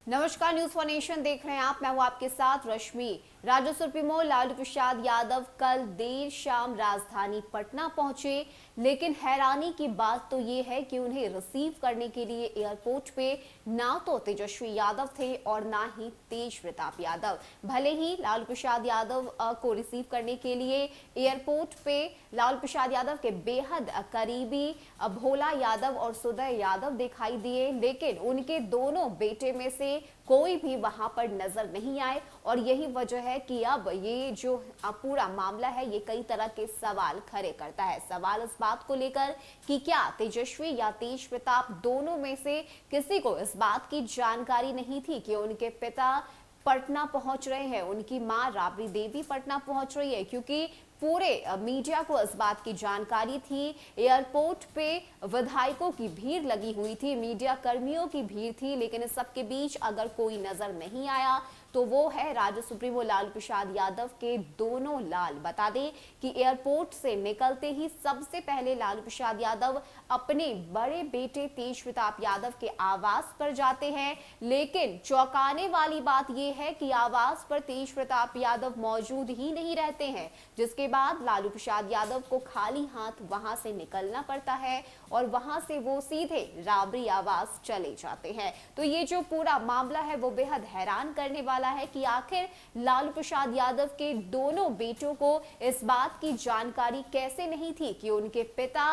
नमस्कार, news for nation देख रहे हैं आप। मैं हूं आपके साथ रश्मि। राजद सुप्रीमो लालू प्रसाद यादव कल देर शाम राजधानी पटना पहुंचे, लेकिन हैरानी की बात तो ये है कि उन्हें रिसीव करने के लिए एयरपोर्ट पे ना तो तेजस्वी यादव थे और ना ही तेज प्रताप यादव। भले ही लालू प्रसाद यादव को रिसीव करने के लिए एयरपोर्ट पे लालू प्रसाद यादव के बेहद करीबी भोला यादव और सुदय यादव दिखाई दिए, लेकिन उनके दोनों बेटे में से कोई भी वहां पर नजर नहीं आए। और यही वजह है कि अब ये जो पूरा मामला है ये कई तरह के सवाल खड़े करता है। सवाल इस बात को लेकर कि क्या तेजस्वी या तेज प्रताप दोनों में से किसी को इस बात की जानकारी नहीं थी कि उनके पिता पटना पहुंच रहे हैं, उनकी मां राबड़ी देवी पटना पहुंच रही है, क्योंकि पूरे मीडिया को इस बात की जानकारी थी। एयरपोर्ट पे विधायकों की भीड़ लगी हुई थी, मीडिया कर्मियों की भीड़ थी, लेकिन इस सब के बीच अगर कोई नजर नहीं आया तो वो है राजद सुप्रीमो लालू प्रसाद यादव के दोनों लाल। बता दें कि एयरपोर्ट से निकलते ही सबसे पहले लालू प्रसाद यादव अपने बड़े बेटे तेज प्रताप यादव के आवास पर जाते हैं, लेकिन चौंकाने वाली बात यह है कि आवास पर तेज प्रताप यादव मौजूद ही नहीं रहते हैं, जिसके बाद लालू प्रसाद यादव को खाली हाथ वहां से निकलना पड़ता है और वहां से वो सीधे राबड़ी आवास चले जाते हैं। तो ये जो पूरा मामला है वो बेहद हैरान करने वाला है कि आखिर लालू प्रसाद यादव के दोनों बेटों को इस बात की जानकारी कैसे नहीं थी कि उनके पिता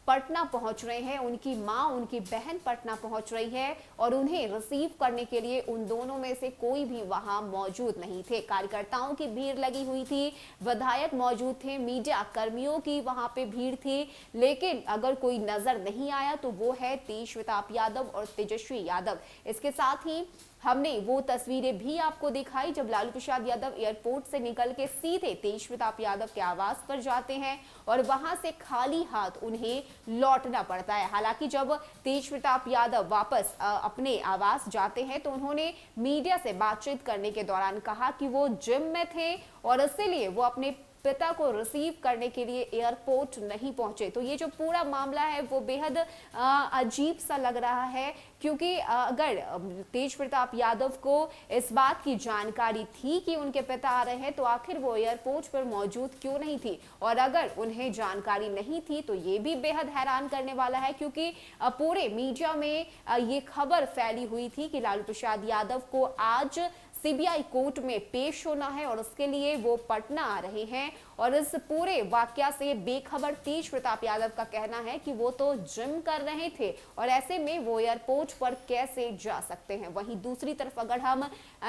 पटना पहुंच रहे हैं, उनकी मां उनकी बहन पटना पहुंच रही है और उन्हें रिसीव करने के लिए उन दोनों में से कोई भी वहां मौजूद नहीं थे। कार्यकर्ताओं की भीड़ लगी हुई थी, विधायक मौजूद थे, मीडिया कर्मियों की वहां पे भीड़ थी, लेकिन अगर कोई नजर नहीं आया तो वो है तेज प्रताप यादव और तेजस्वी यादव। इसके साथ ही हमने वो तस्वीरें भी आपको दिखाई जब लालू प्रसाद यादव एयरपोर्ट से निकल के सीधे तेज प्रताप यादव के आवास पर जाते हैं और वहां से खाली हाथ उन्हें लौटना पड़ता है। हालांकि जब तेज प्रताप यादव वापस अपने आवास जाते हैं तो उन्होंने मीडिया से बातचीत करने के दौरान कहा कि वो जिम में थे और इसीलिए वो अपने पिता को रिसीव करने के लिए एयरपोर्ट नहीं पहुंचे। तो ये जो पूरा मामला है वो बेहद अजीब सा लग रहा है, क्योंकि अगर तेज प्रताप यादव को इस बात की जानकारी थी कि उनके पिता आ रहे हैं तो आखिर वो एयरपोर्ट पर मौजूद क्यों नहीं थी, और अगर उन्हें जानकारी नहीं थी तो ये भी बेहद हैरान करने वाला है, क्योंकि पूरे मीडिया में ये खबर फैली हुई थी कि लालू प्रसाद यादव को आज सीबीआई कोर्ट में पेश होना है और उसके लिए वो पटना आ रहे हैं। और इस पूरे वाकया से बेखबर तेज प्रताप यादव का कहना है कि वो तो जिम कर रहे थे और ऐसे में वो एयरपोर्ट पर कैसे जा सकते हैं। वहीं दूसरी तरफ अगर हम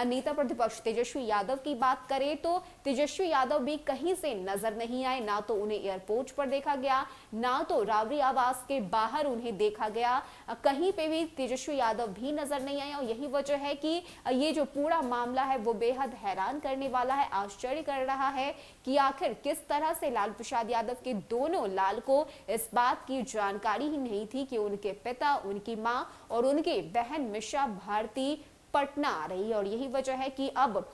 नेता प्रतिपक्ष तेजस्वी यादव की बात करें तो तेजस्वी यादव भी कहीं से नजर नहीं आए, ना तो उन्हें एयरपोर्ट पर देखा गया, ना तो राबड़ी आवास के बाहर उन्हें देखा गया, कहीं पे भी तेजस्वी यादव भी नजर नहीं आए। और यही वजह है कि ये जो पूरा मामला है वो बेहद हैरान करने वाला है, आश्चर्य कर रहा है कि आखिर किस तरह से लालू प्रसाद यादव के दोनों लाल को इस बात की जानकारी ही नहीं थी कि उनके पिता, उनकी मां और उनकी बहन मिशा भारती पटना आ रही है। और यही वजह है कि अब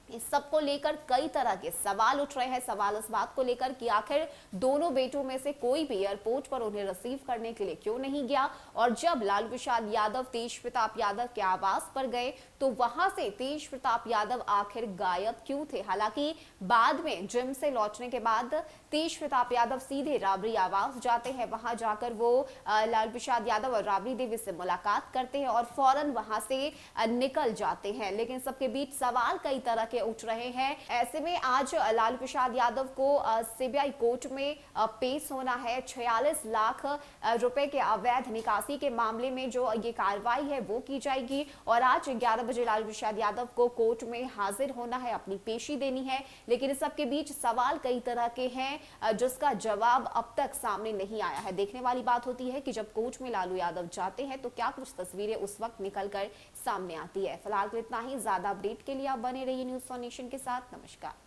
इस सब को लेकर कई तरह के सवाल उठ रहे हैं। सवाल इस बात को लेकर कि आखिर दोनों बेटों में से कोई भी एयरपोर्ट पर उन्हें रिसीव करने के लिए क्यों नहीं गया, और जब लालू प्रसाद यादव तेज प्रताप यादव के आवास पर गए तो वहां से तेज प्रताप यादव आखिर गायब क्यों थे। हालांकि बाद में जिम से लौटने के बाद तेज प्रताप यादव सीधे राबड़ी आवास जाते हैं, वहां जाकर वो लालू प्रसाद यादव और राबड़ी देवी से मुलाकात करते हैं और फौरन वहां से निकल जाते हैं। लेकिन सबके बीच सवाल कई तरह के उठ रहे हैं। ऐसे में आज लालू प्रसाद यादव को सीबीआई कोर्ट में पेश होना है। 46 लाख रुपए के अवैध निकासी के मामले में जो ये कार्रवाई है वो की जाएगी और आज 11 बजे लालू प्रसाद यादव को कोर्ट में हाजिर होना है, अपनी पेशी देनी है। लेकिन इस सबके बीच सवाल कई तरह के हैं जिसका जवाब अब तक सामने नहीं आया है। देखने वाली बात होती है कि जब कोर्ट में लालू यादव जाते हैं तो क्या कुछ तस्वीरें उस वक्त निकलकर सामने आती है। फिलहाल तो इतना ही। ज्यादा अपडेट के लिए आप बने रहिए न्यूज फॉर नेशन के साथ। नमस्कार।